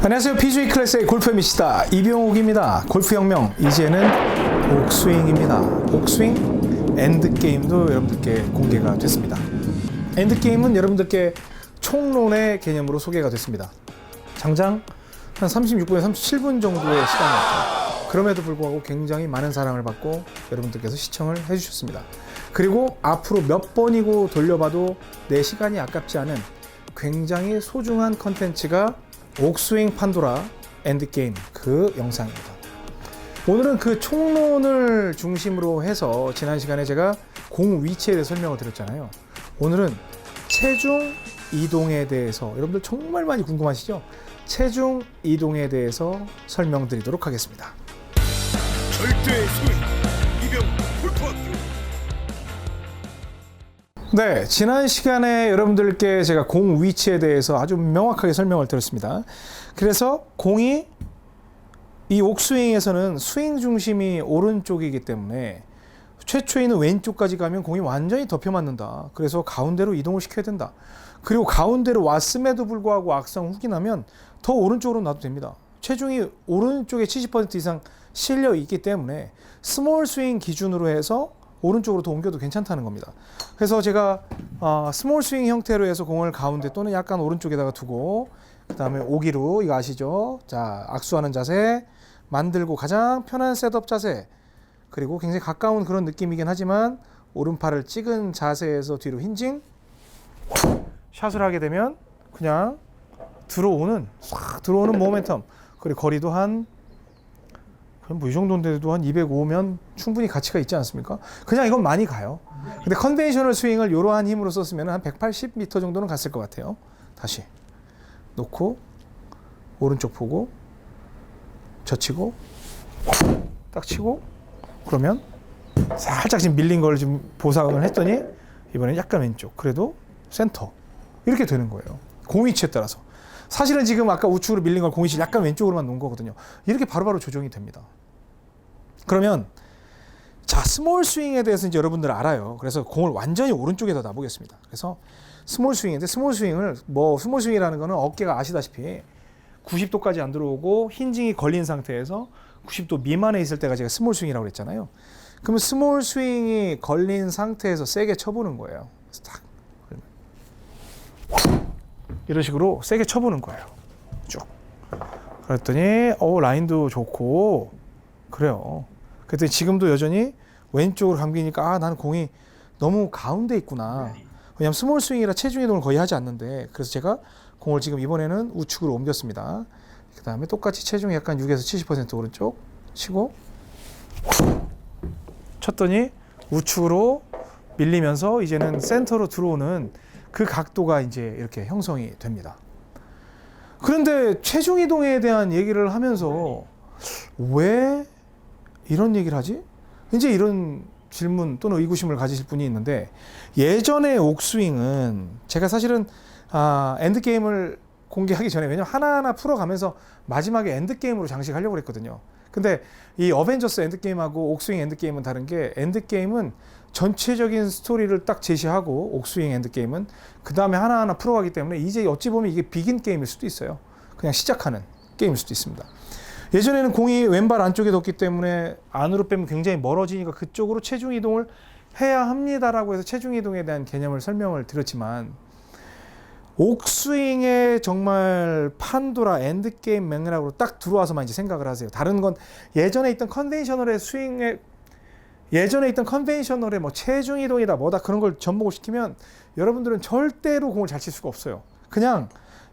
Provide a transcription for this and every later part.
안녕하세요. PGA 클래스의 골프 MC다. 이병욱입니다. 골프혁명, 이제는 옥스윙입니다. 옥스윙 엔드게임도 여러분들께 공개가 됐습니다. 엔드게임은 여러분들께 총론의 개념으로 소개가 됐습니다. 장장 한 36분에서 37분 정도의 시간이었죠. 그럼에도 불구하고 굉장히 많은 사랑을 받고 여러분들께서 시청을 해주셨습니다. 그리고 앞으로 몇 번이고 돌려봐도 내 시간이 아깝지 않은 굉장히 소중한 컨텐츠가 옥스윙 판도라 엔드게임 그 영상입니다. 오늘은 그 총론을 중심으로 해서 지난 시간에 제가 공 위치에 대해 설명을 드렸잖아요. 오늘은 체중 이동에 대해서 여러분들 정말 많이 궁금하시죠? 체중 이동에 대해서 설명드리도록 하겠습니다. 절대의 스윙 이병 골프학교. 네, 지난 시간에 여러분들께 제가 공 위치에 대해서 아주 명확하게 설명을 드렸습니다. 그래서 공이 이 옥스윙에서는 스윙 중심이 오른쪽이기 때문에 최초에는 왼쪽까지 가면 공이 완전히 덮여 맞는다. 그래서 가운데로 이동을 시켜야 된다. 그리고 가운데로 왔음에도 불구하고 악성 훅이 나면 더 오른쪽으로 놔도 됩니다. 체중이 오른쪽에 70% 이상 실려 있기 때문에 스몰 스윙 기준으로 해서 오른쪽으로 더 옮겨도 괜찮다는 겁니다. 그래서 제가 스몰 스윙 형태로 해서 공을 가운데 또는 약간 오른쪽에다가 두고 그 다음에 오기로, 이거 아시죠? 자, 악수하는 자세 만들고 가장 편한 셋업 자세, 그리고 굉장히 가까운 그런 느낌이긴 하지만 오른팔을 찍은 자세에서 뒤로 힌징 샷을 하게 되면 그냥 들어오는 모멘텀, 그리고 거리도 한 뭐 이 정도인데도 한 205면 충분히 가치가 있지 않습니까? 그냥 이건 많이 가요. 근데 컨벤셔널 스윙을 이러한 힘으로 썼으면 한 180m 정도는 갔을 것 같아요. 다시 놓고 오른쪽 보고 젖히고 딱 치고, 그러면 살짝 지금 밀린 걸 좀 보상을 했더니 이번엔 약간 왼쪽, 그래도 센터, 이렇게 되는 거예요. 공 위치에 따라서. 사실은 지금 아까 우측으로 밀린 걸 공 위치 약간 왼쪽으로만 놓은 거거든요. 이렇게 바로바로 조정이 됩니다. 그러면 자, 스몰 스윙에 대해서 이제 여러분들 알아요. 그래서 공을 완전히 오른쪽에다 놔보겠습니다. 그래서 스몰 스윙인데, 스몰 스윙을 스몰 스윙이라는 거는 어깨가 아시다시피 90도까지 안 들어오고 힌징이 걸린 상태에서 90도 미만에 있을 때가 제가 스몰 스윙이라고 그랬잖아요. 그러면 스몰 스윙이 걸린 상태에서 세게 쳐보는 거예요. 그래서 딱 이런 식으로 세게 쳐보는 거예요. 쭉. 그랬더니 라인도 좋고 그래요. 그랬더니 지금도 여전히 왼쪽으로 감기니까 나는 공이 너무 가운데 있구나. 왜냐하면 스몰 스윙이라 체중 이동을 거의 하지 않는데, 그래서 제가 공을 지금 이번에는 우측으로 옮겼습니다. 그 다음에 똑같이 체중이 약간 6에서 70% 오른쪽 치고 쳤더니 우측으로 밀리면서 이제는 센터로 들어오는 그 각도가 이제 이렇게 형성이 됩니다. 그런데 체중 이동에 대한 얘기를 하면서 왜 이런 얘기를 하지? 이제 이런 질문 또는 의구심을 가지실 분이 있는데, 예전에 옥스윙은 제가 사실은 엔드게임을 공개하기 전에, 왜냐면 하나하나 풀어가면서 마지막에 엔드게임으로 장식하려고 했거든요. 근데 이 어벤져스 엔드게임하고 옥스윙 엔드게임은 다른 게, 엔드게임은 전체적인 스토리를 딱 제시하고 옥스윙 엔드게임은 그 다음에 하나하나 풀어가기 때문에 이제 어찌 보면 이게 비긴 게임일 수도 있어요. 그냥 시작하는 게임일 수도 있습니다. 예전에는 공이 왼발 안쪽에 뒀기 때문에 안으로 빼면 굉장히 멀어지니까 그쪽으로 체중 이동을 해야 합니다라고 해서 체중 이동에 대한 개념을 설명을 드렸지만, 옥스윙에 정말 판도라 엔드게임 맥락으로 딱 들어와서만 이제 생각을 하세요. 다른 건 예전에 있던 컨벤셔널의 스윙에, 예전에 있던 컨벤셔널의 뭐 체중 이동이다 뭐다 그런 걸 접목을 시키면 여러분들은 절대로 공을 잘 칠 수가 없어요. 그냥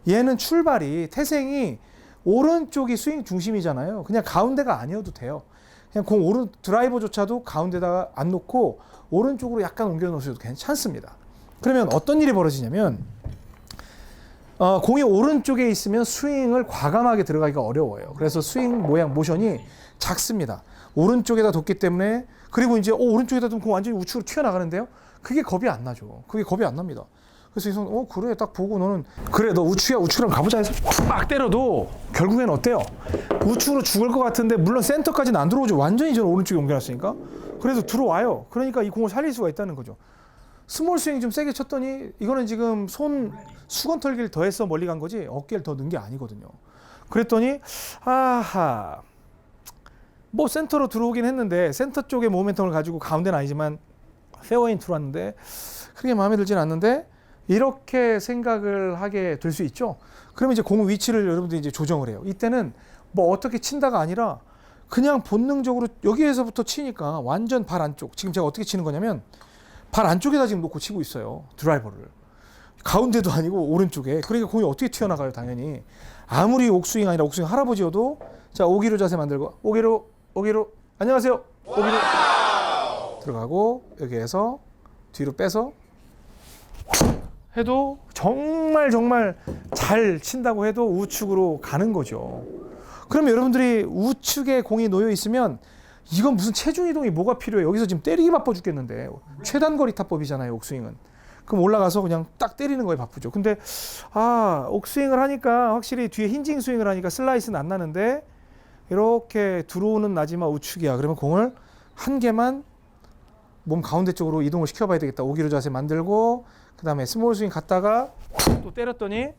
얘는 출발이, 태생이 오른쪽이 스윙 중심이잖아요. 그냥 가운데가 아니어도 돼요. 그냥 공 드라이버조차도 가운데다가 안 놓고 오른쪽으로 약간 옮겨 놓으셔도 괜찮습니다. 그러면 어떤 일이 벌어지냐면, 공이 오른쪽에 있으면 스윙을 과감하게 들어가기가 어려워요. 그래서 스윙 모양 모션이 작습니다. 오른쪽에다 뒀기 때문에. 그리고 이제 오른쪽에다 두면 공 완전히 우측으로 튀어나가는데요. 그게 겁이 안 나죠. 그게 겁이 안 납니다. 그래서 이성 그래, 딱 보고 너는 그래, 너 우측으로 가보자 해서 막 때려도 결국엔 어때요? 우측으로 죽을 것 같은데, 물론 센터까지는 안 들어오죠. 완전히 저는 오른쪽에 옮겨놨으니까. 그래도 들어와요. 그러니까 이 공을 살릴 수가 있다는 거죠. 스몰 스윙 좀 세게 쳤더니 이거는 지금 손 수건 털기를 더해서 멀리 간 거지 어깨를 더 넣은 게 아니거든요. 그랬더니 아하 뭐 센터로 들어오긴 했는데 센터 쪽의 모멘텀을 가지고 가운데는 아니지만 페어웨이는 들어왔는데 그렇게 마음에 들지는 않는데 이렇게 생각을 하게 될 수 있죠. 그러면 이제 공 위치를 여러분들이 이제 조정을 해요. 이때는 뭐 어떻게 친다가 아니라 그냥 본능적으로 여기에서부터 치니까 완전 발 안쪽. 지금 제가 어떻게 치는 거냐면 발 안쪽에다 지금 놓고 치고 있어요. 드라이버를. 가운데도 아니고 오른쪽에. 그러니까 공이 어떻게 튀어나가요, 당연히. 아무리 옥스윙 아니라 옥스윙 할아버지여도 자, 오기로 자세 만들고 오기로 안녕하세요. 오기로 들어가고 여기에서 뒤로 빼서 해도 정말 잘 친다고 해도 우측으로 가는 거죠. 그러면 여러분들이 우측에 공이 놓여 있으면 이건 무슨 체중 이동이 뭐가 필요해? 여기서 지금 때리기 바빠 죽겠는데 최단거리 타법이잖아요, 옥스윙은. 그럼 올라가서 그냥 딱 때리는 거에 바쁘죠. 근데 옥스윙을 하니까 확실히 뒤에 힌징 스윙을 하니까 슬라이스는 안 나는데 이렇게 들어오는 나지만 우측이야. 그러면 공을 한 개만 몸 가운데 쪽으로 이동을 시켜봐야 되겠다. 오기로 자세 만들고 그 다음에 스몰 스윙 갔다가 또 때렸더니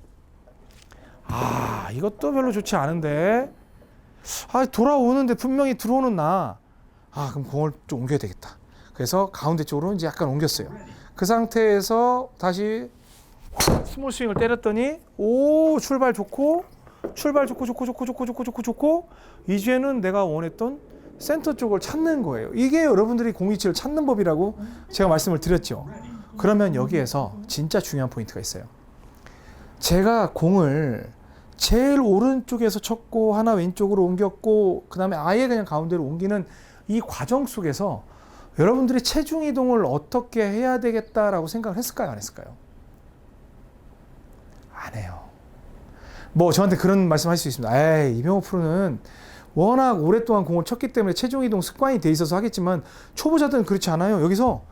이것도 별로 좋지 않은데 돌아오는데 분명히 들어오는 그럼 공을 좀 옮겨야 되겠다. 그래서 가운데 쪽으로 이제 약간 옮겼어요. 그 상태에서 다시 스몰 스윙을 때렸더니 출발 좋고 이제는 내가 원했던 센터 쪽을 찾는 거예요. 이게 여러분들이 공 위치를 찾는 법이라고 제가 말씀을 드렸죠. 그러면 여기에서 진짜 중요한 포인트가 있어요. 제가 공을 제일 오른쪽에서 쳤고 하나 왼쪽으로 옮겼고 그 다음에 아예 그냥 가운데로 옮기는 이 과정 속에서 여러분들이 체중 이동을 어떻게 해야 되겠다라고 생각을 했을까요? 안 했을까요? 안 해요. 뭐 저한테 그런 말씀 하실 수 있습니다. 이병호 프로는 워낙 오랫동안 공을 쳤기 때문에 체중 이동 습관이 돼 있어서 하겠지만 초보자들은 그렇지 않아요. 여기서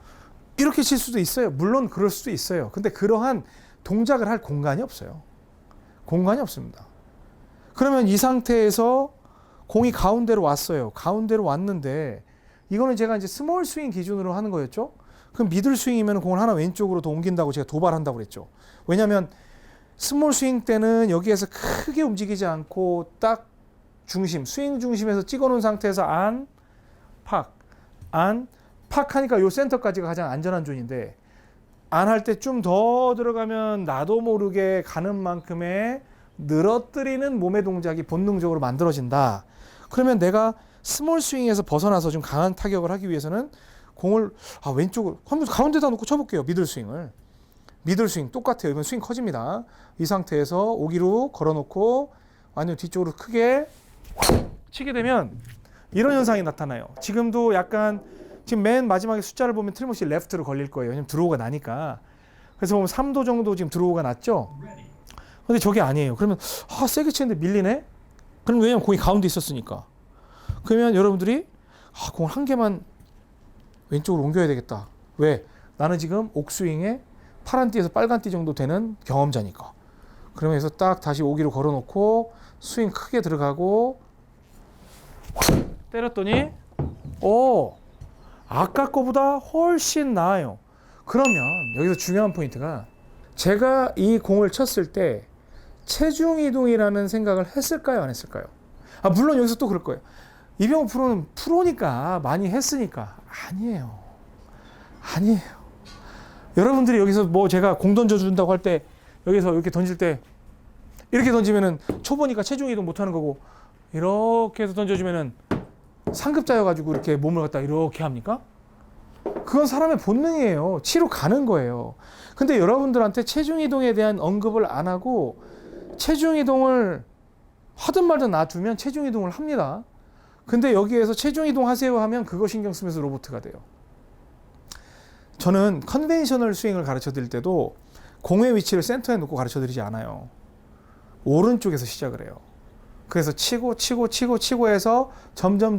이렇게 칠 수도 있어요. 물론 그럴 수도 있어요. 근데 그러한 동작을 할 공간이 없어요. 공간이 없습니다. 그러면 이 상태에서 공이 가운데로 왔어요. 가운데로 왔는데 이거는 제가 이제 스몰 스윙 기준으로 하는 거였죠. 그럼 미들 스윙이면 공을 하나 왼쪽으로 더 옮긴다고 제가 도발한다고 그랬죠. 왜냐하면 스몰 스윙 때는 여기에서 크게 움직이지 않고 딱 중심, 스윙 중심에서 찍어놓은 상태에서 팍 하니까 요 센터까지가 가장 안전한 존인데 안 할 때 좀 더 들어가면 나도 모르게 가는 만큼의 늘어뜨리는 몸의 동작이 본능적으로 만들어진다. 그러면 내가 스몰 스윙에서 벗어나서 좀 강한 타격을 하기 위해서는 공을 왼쪽으로 한번 가운데다 놓고 쳐볼게요. 미들 스윙을. 미들 스윙 똑같아요. 이번 스윙 커집니다. 이 상태에서 오기로 걸어놓고 완전 뒤쪽으로 크게 치게 되면 이런 현상이 나타나요. 지금도 약간 지금 맨 마지막에 숫자를 보면 틀림없이 레프트로 걸릴 거예요. 왜냐면 드로우가 나니까. 그래서 보면 3도 정도 지금 드로우가 났죠. 근데 저게 아니에요. 그러면 세게 치는데 밀리네? 그럼 왜냐면 공이 가운데 있었으니까. 그러면 여러분들이 공을 한 개만 왼쪽으로 옮겨야 되겠다. 왜? 나는 지금 옥스윙에 파란 띠에서 빨간 띠 정도 되는 경험자니까. 그러면서 딱 다시 오기로 걸어놓고 스윙 크게 들어가고 때렸더니 아까 거보다 훨씬 나아요. 그러면 여기서 중요한 포인트가 제가 이 공을 쳤을 때 체중 이동이라는 생각을 했을까요? 안 했을까요? 물론 여기서 또 그럴 거예요. 이병호 프로는 프로니까 많이 했으니까. 아니에요. 여러분들이 여기서 뭐 제가 공 던져준다고 할 때 여기서 이렇게 던질 때 이렇게 던지면은 초보니까 체중 이동 못하는 거고 이렇게 해서 던져주면은 상급자여가지고 이렇게 몸을 갖다 이렇게 합니까? 그건 사람의 본능이에요. 치러 가는 거예요. 근데 여러분들한테 체중 이동에 대한 언급을 안 하고 체중 이동을 하든 말든 놔두면 체중 이동을 합니다. 근데 여기에서 체중 이동 하세요 하면 그거 신경 쓰면서 로봇가 돼요. 저는 컨벤셔널 스윙을 가르쳐 드릴 때도 공의 위치를 센터에 놓고 가르쳐 드리지 않아요. 오른쪽에서 시작을 해요. 그래서 치고 해서 점점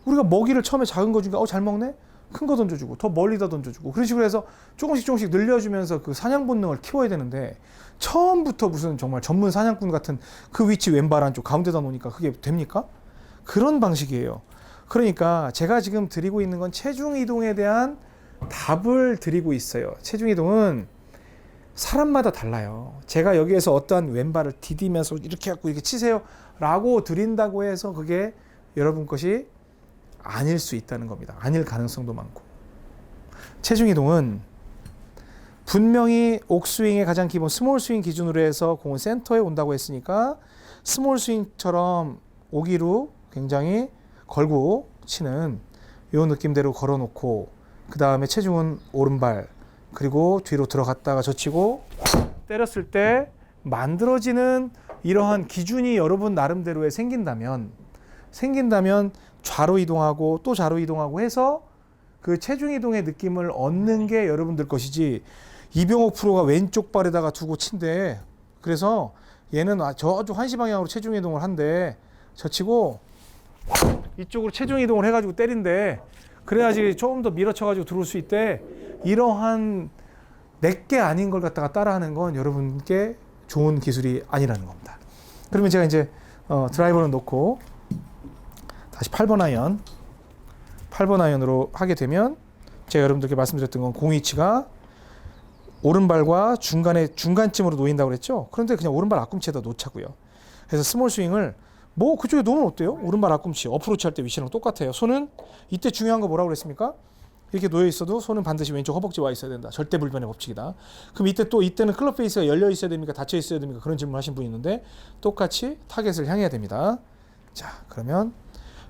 우리가 먹이를 처음에 작은 거 주니까 잘 먹네? 큰 거 던져주고 더 멀리다 던져주고 그런 식으로 해서 조금씩 늘려주면서 그 사냥 본능을 키워야 되는데 처음부터 무슨 정말 전문 사냥꾼 같은 그 위치 왼발 안쪽 가운데다 놓으니까 그게 됩니까? 그런 방식이에요. 그러니까 제가 지금 드리고 있는 건 체중 이동에 대한 답을 드리고 있어요. 체중 이동은 사람마다 달라요. 제가 여기에서 어떠한 왼발을 디디면서 이렇게 갖고 이렇게 치세요 라고 드린다고 해서 그게 여러분 것이 아닐 수 있다는 겁니다. 아닐 가능성도 많고. 체중 이동은 분명히 옥스윙의 가장 기본 스몰 스윙 기준으로 해서 공은 센터에 온다고 했으니까 스몰 스윙처럼 오기로 굉장히 걸고 치는 이 느낌대로 걸어놓고 그 다음에 체중은 오른발 그리고 뒤로 들어갔다가 젖히고 때렸을 때 만들어지는 이러한 기준이 여러분 나름대로에 생긴다면 좌로 이동하고 또 좌로 이동하고 해서 그 체중 이동의 느낌을 얻는 게 여러분들 것이지 이병옥 프로가 왼쪽 발에다가 두고 친대. 그래서 얘는 저쪽 한시 방향으로 체중 이동을 한대. 젖히고 이쪽으로 체중 이동을 해가지고 때린대. 그래야지 조금 더 밀어쳐가지고 들어올 수 있대. 이러한 내게 아닌 걸 갖다가 따라하는 건 여러분께 좋은 기술이 아니라는 겁니다. 그러면 제가 이제 드라이버를 놓고 다시 8번 아이언으로 하게 되면 제가 여러분들께 말씀드렸던 건 공 위치가 오른발과 중간쯤으로 놓인다고 그랬죠. 그런데 그냥 오른발 앞꿈치에다 놓자고요. 그래서 스몰 스윙을 뭐 그쪽에 놓으면 어때요? 오른발 앞꿈치 어프로치 할 때 위치랑 똑같아요. 손은 이때 중요한 거 뭐라고 그랬습니까? 이렇게 놓여 있어도 손은 반드시 왼쪽 허벅지 와 있어야 된다. 절대 불변의 법칙이다. 그럼 이때는 클럽 페이스가 열려 있어야 됩니까? 닫혀 있어야 됩니까? 그런 질문 하신 분이 있는데 똑같이 타겟을 향해야 됩니다. 자, 그러면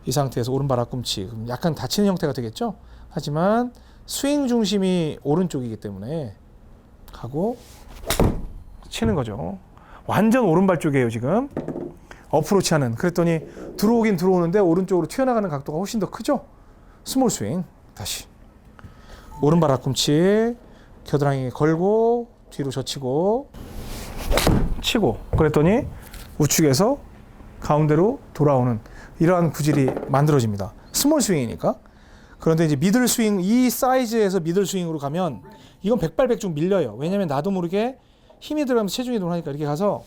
이 상태에서 오른발 앞꿈치 그럼 약간 닫히는 형태가 되겠죠? 하지만 스윙 중심이 오른쪽이기 때문에 하고 치는 거죠. 완전 오른발 쪽이에요 지금. 어프로치 하는. 그랬더니 들어오긴 들어오는데 오른쪽으로 튀어나가는 각도가 훨씬 더 크죠. 스몰 스윙. 다시 오른발 앞꿈치 겨드랑이 걸고 뒤로 젖히고 치고 그랬더니 우측에서 가운데로 돌아오는 이러한 구질이 만들어집니다. 스몰 스윙이니까. 그런데 이제 미들 스윙, 이 사이즈에서 미들 스윙으로 가면 이건 백발백중 밀려요. 왜냐면 나도 모르게 힘이 들어가면서 체중 이동을 하니까 이렇게 가서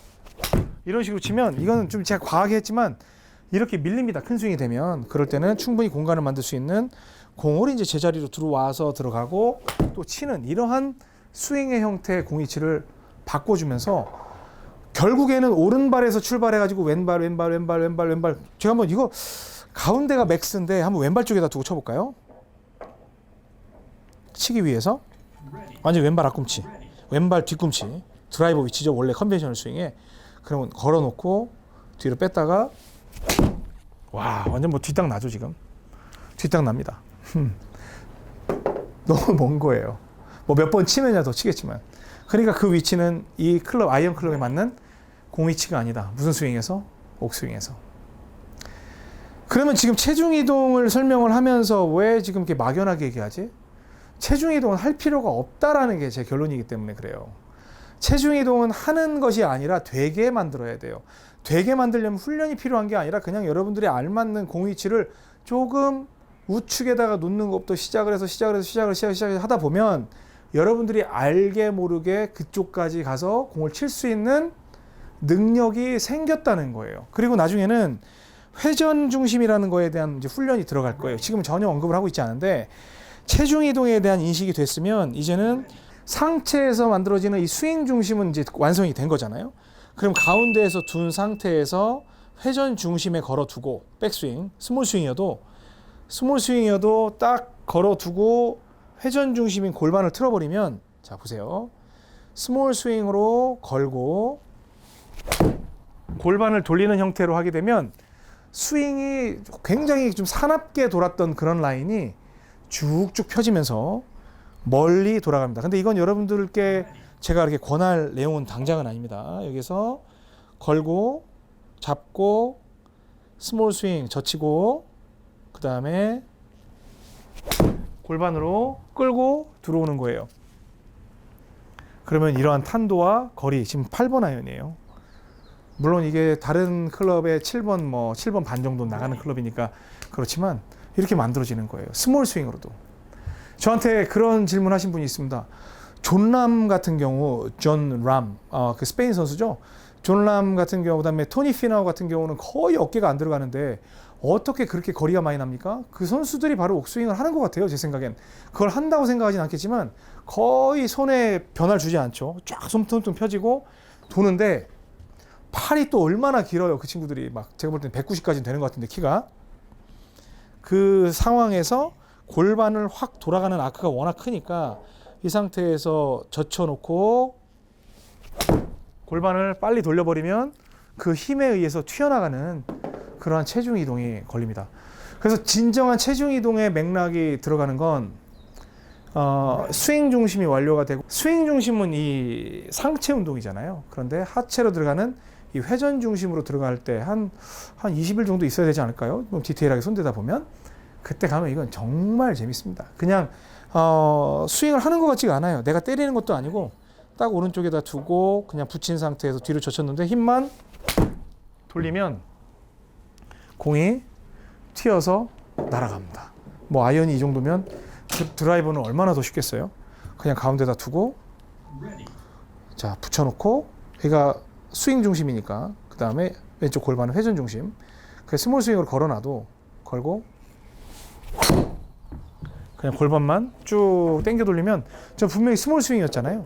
이런 식으로 치면 이거는 좀 제가 과하게 했지만 이렇게 밀립니다. 큰 스윙이 되면. 그럴 때는 충분히 공간을 만들 수 있는 공을 이제 제자리로 들어와서 들어가고 또 치는 이러한 스윙의 형태의 공이치를 바꿔주면서 결국에는 오른발에서 출발해가지고 왼발 제가 한번 이거 가운데가 맥스인데 한번 왼발 쪽에다 두고 쳐볼까요? 치기 위해서 완전 왼발 앞꿈치 왼발 뒤꿈치 드라이버 위치죠. 원래 컨벤셔널 스윙에. 그러면 걸어놓고 뒤로 뺐다가 와 완전 뭐 뒷땅 나죠 지금. 뒷땅 납니다. 너무 먼 거예요. 뭐 몇 번 치느냐 더 치겠지만. 그러니까 그 위치는 이 클럽 아이언 클럽에 맞는 공 위치가 아니다. 무슨 스윙에서? 옥스윙에서. 그러면 지금 체중 이동을 설명을 하면서 왜 지금 이렇게 막연하게 얘기하지? 체중 이동은 할 필요가 없다라는 게 제 결론이기 때문에 그래요. 체중 이동은 하는 것이 아니라 되게 만들어야 돼요. 되게 만들려면 훈련이 필요한 게 아니라 그냥 여러분들이 알맞는 공 위치를 조금 우측에다가 놓는 것부터 시작을 해서 하다 보면 여러분들이 알게 모르게 그쪽까지 가서 공을 칠 수 있는 능력이 생겼다는 거예요. 그리고 나중에는 회전 중심이라는 거에 대한 이제 훈련이 들어갈 거예요. 지금 전혀 언급을 하고 있지 않은데 체중 이동에 대한 인식이 됐으면 이제는 상체에서 만들어지는 이 스윙 중심은 이제 완성이 된 거잖아요. 그럼 가운데에서 둔 상태에서 회전 중심에 걸어두고 백스윙, 스몰 스윙이어도 딱 걸어두고 회전 중심인 골반을 틀어버리면 자 보세요. 스몰 스윙으로 걸고 골반을 돌리는 형태로 하게 되면 스윙이 굉장히 좀 사납게 돌았던 그런 라인이 쭉쭉 펴지면서 멀리 돌아갑니다. 근데 이건 여러분들께 제가 이렇게 권할 내용은 당장은 아닙니다. 여기서 걸고 잡고 스몰 스윙 젖히고 그 다음에 골반으로 끌고 들어오는 거예요. 그러면 이러한 탄도와 거리 지금 8번 아이언이에요. 물론 이게 다른 클럽의 7번 반 정도 나가는 클럽이니까 그렇지만 이렇게 만들어지는 거예요. 스몰 스윙으로도. 저한테 그런 질문하신 분이 있습니다. 존 람 같은 경우, 그 스페인 선수죠. 존 람 같은 경우, 그다음에 토니 피나우 같은 경우는 거의 어깨가 안 들어가는데 어떻게 그렇게 거리가 많이 납니까? 그 선수들이 바로 옥스윙을 하는 것 같아요. 제 생각엔. 그걸 한다고 생각하진 않겠지만 거의 손에 변화를 주지 않죠. 쫙 손톱 펴지고 도는데 팔이 또 얼마나 길어요. 그 친구들이 막 제가 볼 때는 190까지는 되는 것 같은데 키가. 그 상황에서 골반을 확 돌아가는 아크가 워낙 크니까 이 상태에서 젖혀놓고 골반을 빨리 돌려버리면 그 힘에 의해서 튀어나가는 그러한 체중 이동이 걸립니다. 그래서 진정한 체중 이동의 맥락이 들어가는 건 스윙 중심이 완료가 되고, 스윙 중심은 이 상체 운동이잖아요. 그런데 하체로 들어가는 이 회전 중심으로 들어갈 때 한 20일 정도 있어야 되지 않을까요? 좀 디테일하게 손대다 보면 그때 가면 이건 정말 재밌습니다. 그냥 스윙을 하는 것 같지가 않아요. 내가 때리는 것도 아니고 딱 오른쪽에다 두고 그냥 붙인 상태에서 뒤로 젖혔는데 힘만 돌리면 공이 튀어서 날아갑니다. 뭐 아이언이 이 정도면 드라이버는 얼마나 더 쉽겠어요? 그냥 가운데다 두고 자 붙여놓고, 얘가 스윙 중심이니까 그 다음에 왼쪽 골반은 회전 중심. 그래서 스몰 스윙으로 걸어놔도 걸고 그냥 골반만 쭉 당겨 돌리면, 저 분명히 스몰 스윙이었잖아요.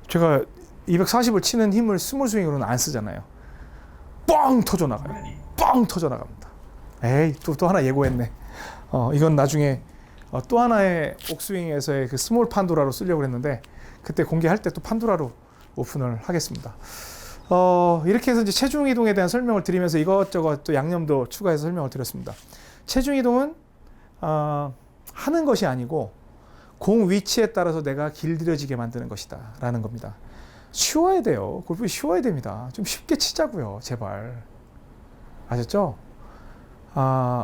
제가 240을 치는 힘을 스몰 스윙으로는 안 쓰잖아요. 뻥 터져 나가요. 뻥 터져 나갑니다. 에이, 또 하나 예고했네. 이건 나중에 또 하나의 옥스윙에서의 그 스몰 판도라로 쓰려고 했는데 그때 공개할 때 또 판도라로 오픈을 하겠습니다. 이렇게 해서 이제 체중 이동에 대한 설명을 드리면서 이것저것 또 양념도 추가해서 설명을 드렸습니다. 체중 이동은 하는 것이 아니고 공 위치에 따라서 내가 길들여지게 만드는 것이다 라는 겁니다. 쉬워야 돼요. 골프 쉬워야 됩니다. 좀 쉽게 치자고요, 제발. 아셨죠?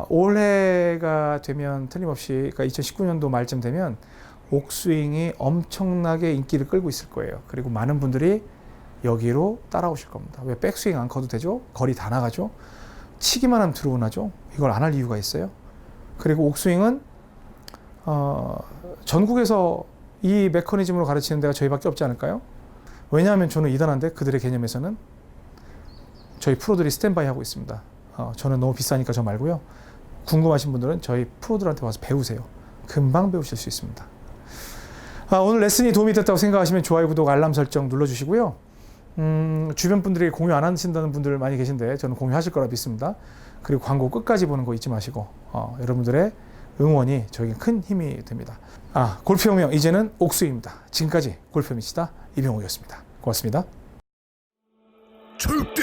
올해가 되면 틀림없이, 그러니까 2019년도 말쯤 되면 옥스윙이 엄청나게 인기를 끌고 있을 거예요. 그리고 많은 분들이 여기로 따라오실 겁니다. 왜 백스윙 안 커도 되죠? 거리 다 나가죠? 치기만 하면 들어오나죠? 이걸 안 할 이유가 있어요? 그리고 옥스윙은 전국에서 이 메커니즘으로 가르치는 데가 저희밖에 없지 않을까요? 왜냐하면 저는 이단한데 그들의 개념에서는 저희 프로들이 스탠바이 하고 있습니다. 저는 너무 비싸니까 저 말고요. 궁금하신 분들은 저희 프로들한테 와서 배우세요. 금방 배우실 수 있습니다. 오늘 레슨이 도움이 됐다고 생각하시면 좋아요, 구독, 알람 설정 눌러주시고요. 주변 분들이 공유 안 하신다는 분들 많이 계신데 저는 공유하실 거라 믿습니다. 그리고 광고 끝까지 보는 거 잊지 마시고 여러분들의 응원이 저에게 큰 힘이 됩니다. 골프혁명, 이제는 옥스윙입니다. 지금까지 골프미치다 이병옥이었습니다. 고맙습니다. 절대